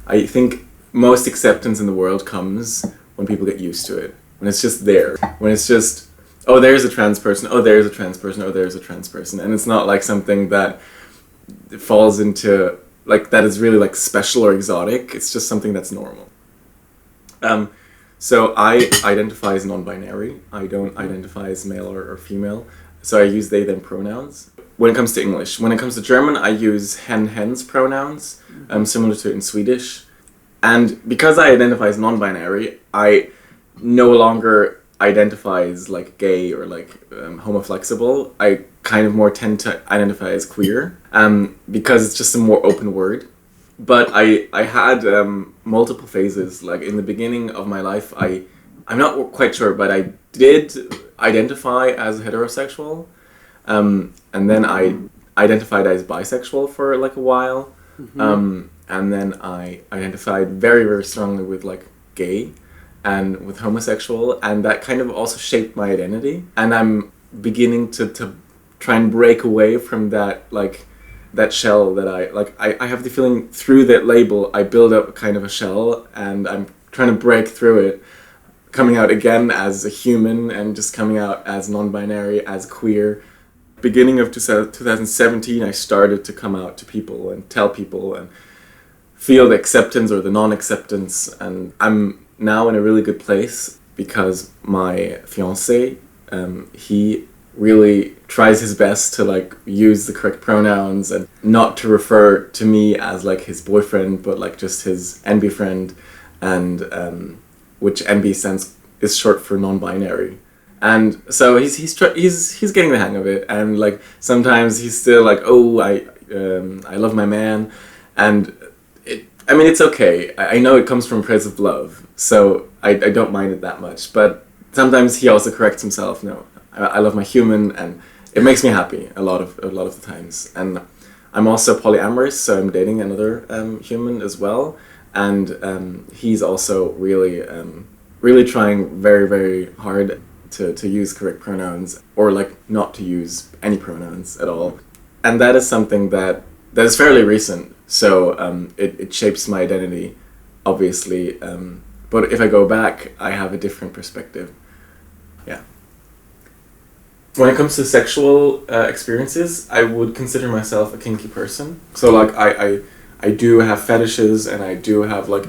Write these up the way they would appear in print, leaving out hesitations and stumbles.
I think most acceptance in the world comes when people get used to it. When it's just there. When it's just, oh, there's a trans person, oh, there's a trans person, oh, there's a trans person. And it's not like something that falls into, like, that is really like special or exotic. It's just something that's normal. So I identify as non-binary. I don't identify as male or female. So I use they, them pronouns. When it comes to English. When it comes to German, I use hen, hens pronouns, similar to in Swedish. And because I identify as non-binary, I no longer identify as like gay or like homoflexible. I kind of more tend to identify as queer because it's just a more open word. But I had multiple phases. Like in the beginning of my life, I'm not quite sure, but I did identify as heterosexual. And then I identified as bisexual for like a while. And then I identified very, very strongly with like gay and with homosexual. And that kind of also shaped my identity. And I'm beginning to try and break away from that, like, that shell that I have the feeling through that label I build up kind of a shell, and I'm trying to break through it, coming out again as a human and just coming out as non-binary, as queer. Beginning of 2017 I started to come out to people and tell people and feel the acceptance or the non-acceptance, and I'm now in a really good place because my fiancé, he really tries his best to like use the correct pronouns and not to refer to me as like his boyfriend, but like just his NB friend, and which NB stands is short for non-binary. And so he's getting the hang of it, and like sometimes he's still like, oh, I love my man, and it's okay. I know it comes from a place of love, so I don't mind it that much. But sometimes he also corrects himself. No, I love my human, and it makes me happy a lot of the times. And I'm also polyamorous, so I'm dating another human as well, and he's also really trying very, very hard to use correct pronouns, or like not to use any pronouns at all. And that is something that is fairly recent, so it shapes my identity, obviously. But if I go back, I have a different perspective. Yeah. When it comes to sexual experiences, I would consider myself a kinky person. So like I do have fetishes, and I do have like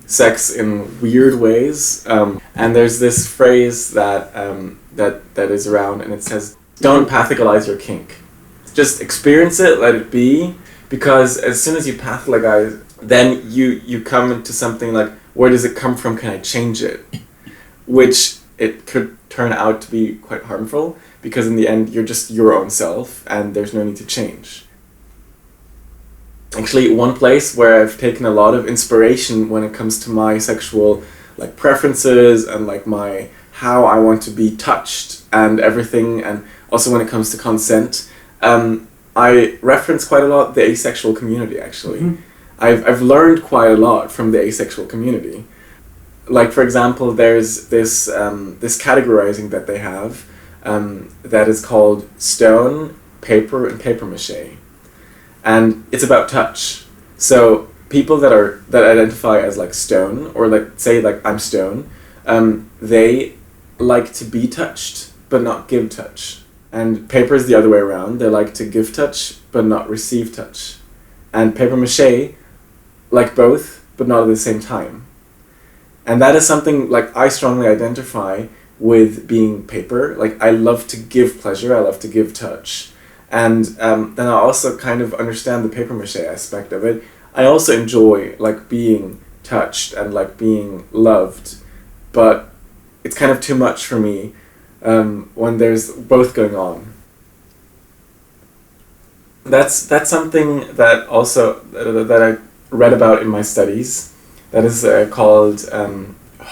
sex in weird ways. And there's this phrase that is around, and it says, "Don't pathologize your kink. Just experience it, let it be." Because as soon as you pathologize, then you come into something like, where does it come from? Can I change it? Which it could turn out to be quite harmful, because in the end you're just your own self and there's no need to change. Actually, one place where I've taken a lot of inspiration when it comes to my sexual like preferences and like my how I want to be touched and everything, and also when it comes to consent, I reference quite a lot the asexual community, actually. Mm-hmm. I've learned quite a lot from the asexual community. Like, for example, there's this categorizing that they have that is called stone, paper, and papier-mâché. And it's about touch. So people that identify as like stone, or like say like I'm stone, they like to be touched but not give touch. And paper is the other way around. They like to give touch but not receive touch. And papier-mâché like both but not at the same time. And that is something like I strongly identify with being paper. Like I love to give pleasure, I love to give touch. And then I also kind of understand the papier-mâché aspect of it. I also enjoy like being touched and like being loved, but it's kind of too much for me when there's both going on. That's something that also that I read about in my studies. That is called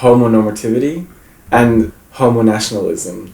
homonormativity and homonationalism.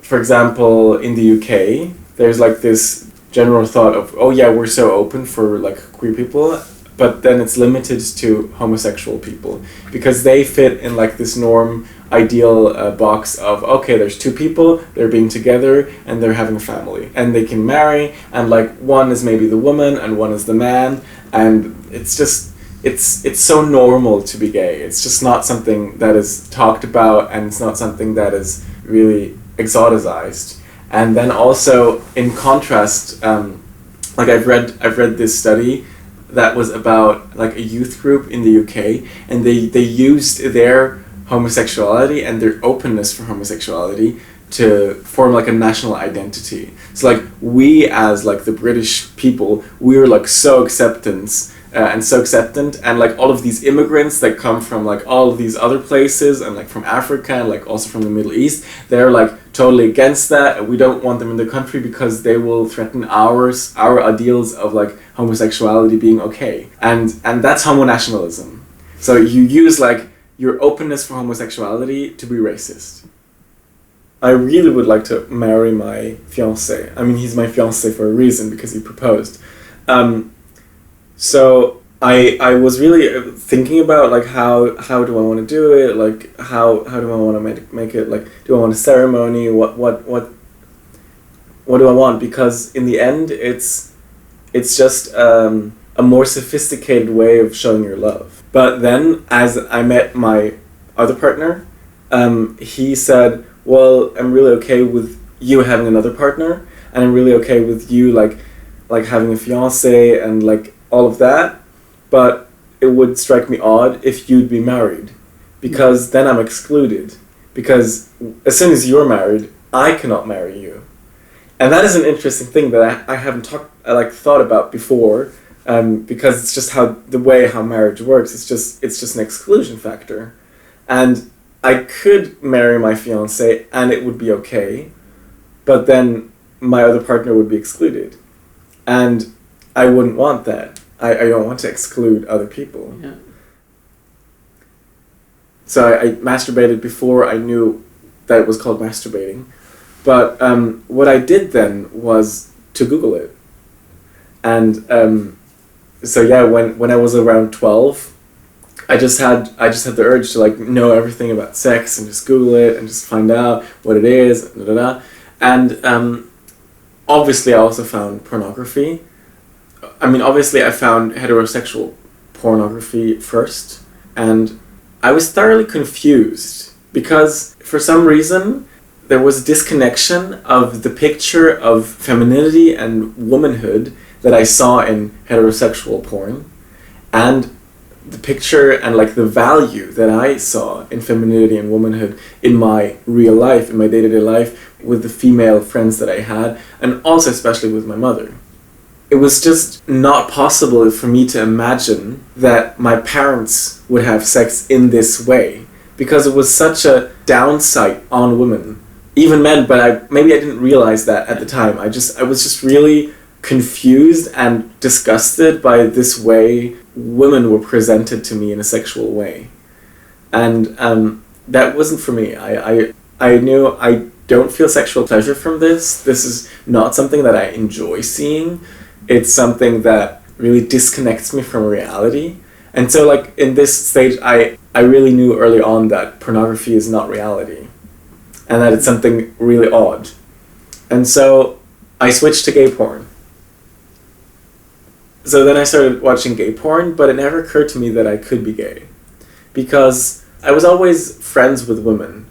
For example, in the UK, there's like this general thought of, oh yeah, we're so open for like queer people, but then it's limited to homosexual people because they fit in like this norm ideal box of, okay, there's two people, they're being together and they're having a family and they can marry, and like one is maybe the woman and one is the man, and it's just it's so normal to be gay. It's just not something that is talked about, and it's not something that is really exoticized. And then also in contrast, like I've read this study that was about like a youth group in the UK, and they used their homosexuality and their openness for homosexuality to form like a national identity. So like we as like the British people, we were like so acceptance and so acceptant, and like all of these immigrants that come from like all of these other places and like from Africa and like also from the Middle East, they're like totally against that, and we don't want them in the country because they will threaten our ideals of like homosexuality being okay, and that's homonationalism. So you use like your openness for homosexuality to be racist. I really would like to marry my fiancé. I mean, he's my fiancé for a reason, because he proposed. So I was really thinking about like how do I want to do it? Like how do I want to make it? Like, do I want a ceremony? What do I want? Because in the end, it's just a more sophisticated way of showing your love. But then, as I met my other partner, he said, well, I'm really okay with you having another partner, and I'm really okay with you like having a fiancé and like all of that, but it would strike me odd if you'd be married, because then I'm excluded, because as soon as you're married, I cannot marry you. And that is an interesting thing that I haven't thought about before, because it's just the way how marriage works. It's just an exclusion factor, and I could marry my fiancé and it would be okay, but then my other partner would be excluded, and I wouldn't want that. I don't want to exclude other people. Yeah. So I masturbated before I knew that it was called masturbating. But what I did then was to Google it. And so yeah, when I was around 12, I just had the urge to like know everything about sex and just Google it and just find out what it is. And obviously I also found pornography. I mean, obviously I found heterosexual pornography first, and I was thoroughly confused because for some reason there was a disconnection of the picture of femininity and womanhood that I saw in heterosexual porn, and the picture and like the value that I saw in femininity and womanhood in my real life, in my day-to-day life with the female friends that I had, and also especially with my mother. It was just not possible for me to imagine that my parents would have sex in this way, because it was such a downside on women, even men. But maybe I didn't realize that at the time. I was just really confused and disgusted by this way women were presented to me in a sexual way, and that wasn't for me. I knew I don't feel sexual pleasure from this. This is not something that I enjoy seeing. It's something that really disconnects me from reality. And so like in this stage, I really knew early on that pornography is not reality, and that it's something really odd. And so I switched to gay porn. So then I started watching gay porn, but it never occurred to me that I could be gay, because I was always friends with women.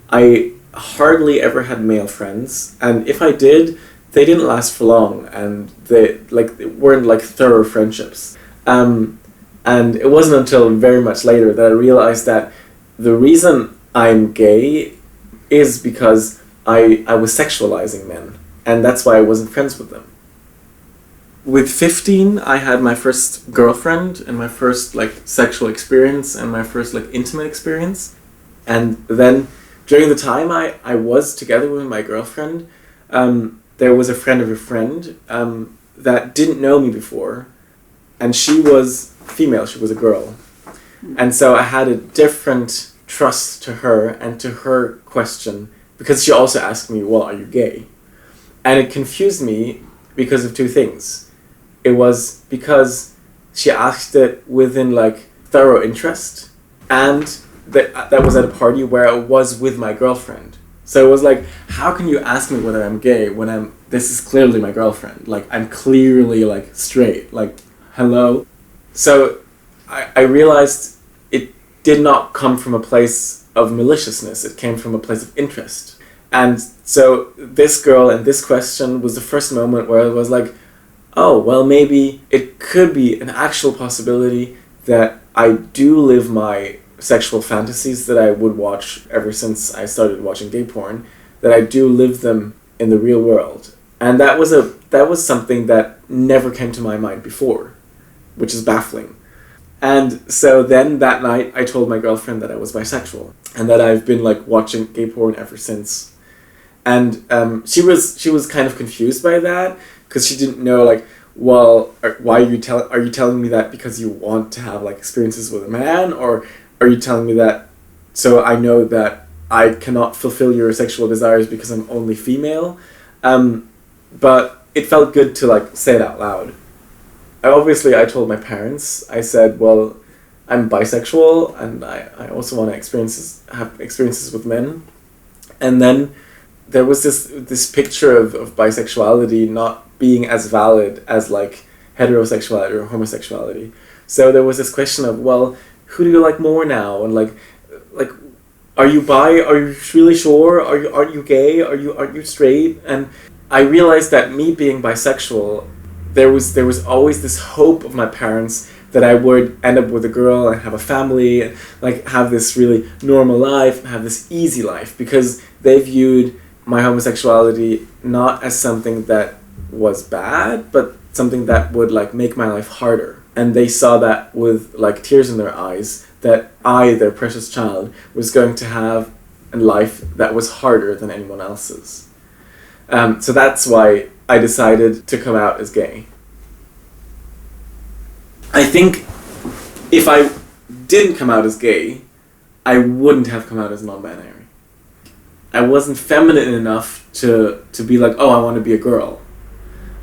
I hardly ever had male friends, and if I did, they didn't last for long, and they weren't like thorough friendships. And it wasn't until very much later that I realized that the reason I'm gay is because I was sexualizing men, and that's why I wasn't friends with them. With 15, I had my first girlfriend and my first like sexual experience and my first like intimate experience. And then during the time I was together with my girlfriend, there was a friend of a friend that didn't know me before, and she was female, she was a girl. And so I had a different trust to her and to her question, because she also asked me, well, are you gay? And it confused me because of two things. It was because she asked it within like thorough interest, and that was at a party where I was with my girlfriend. So it was like, how can you ask me whether I'm gay when this is clearly my girlfriend? Like, I'm clearly like straight, like, hello. So I realized it did not come from a place of maliciousness. It came from a place of interest. And so this girl and this question was the first moment where I was like, oh, well, maybe it could be an actual possibility that I do live my sexual fantasies that I would watch ever since I started watching gay porn, that I do live them in the real world. And that was something that never came to my mind before, which is baffling. And so then that night I told my girlfriend that I was bisexual and that I've been like watching gay porn ever since. And she was kind of confused by that, because she didn't know, like, well, why are you telling me that because you want to have like experiences with a man, or are you telling me that so I know that I cannot fulfill your sexual desires because I'm only female? But it felt good to like say it out loud. I told my parents. I said, well, I'm bisexual and I also want to have experiences with men. And then there was this picture of bisexuality not being as valid as like heterosexuality or homosexuality. So there was this question of, well, who do you like more now? And like are you bi? Are you really sure? Are you gay? Are you straight? And I realized that me being bisexual, there was always this hope of my parents that I would end up with a girl and have a family and like have this really normal life and have this easy life, because they viewed my homosexuality not as something that was bad, but something that would like make my life harder. And they saw that with like tears in their eyes, that I, their precious child, was going to have a life that was harder than anyone else's. So that's why I decided to come out as gay. I think if I didn't come out as gay, I wouldn't have come out as non-binary. I wasn't feminine enough to be like, oh, I want to be a girl.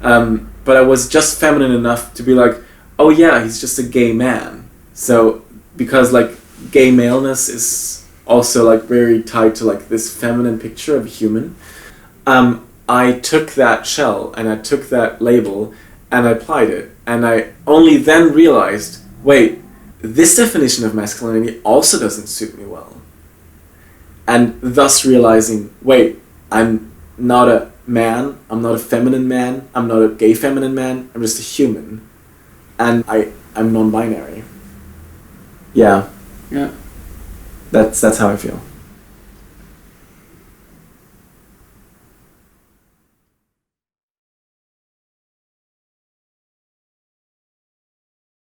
But I was just feminine enough to be like, oh yeah, he's just a gay man. So, because like gay maleness is also like very tied to like this feminine picture of a human, I took that shell and I took that label and I applied it. And I only then realized, wait, this definition of masculinity also doesn't suit me well. And thus realizing, wait, I'm not a man, I'm not a feminine man, I'm not a gay feminine man, I'm just a human. And I'm non-binary. Yeah. Yeah. That's how I feel.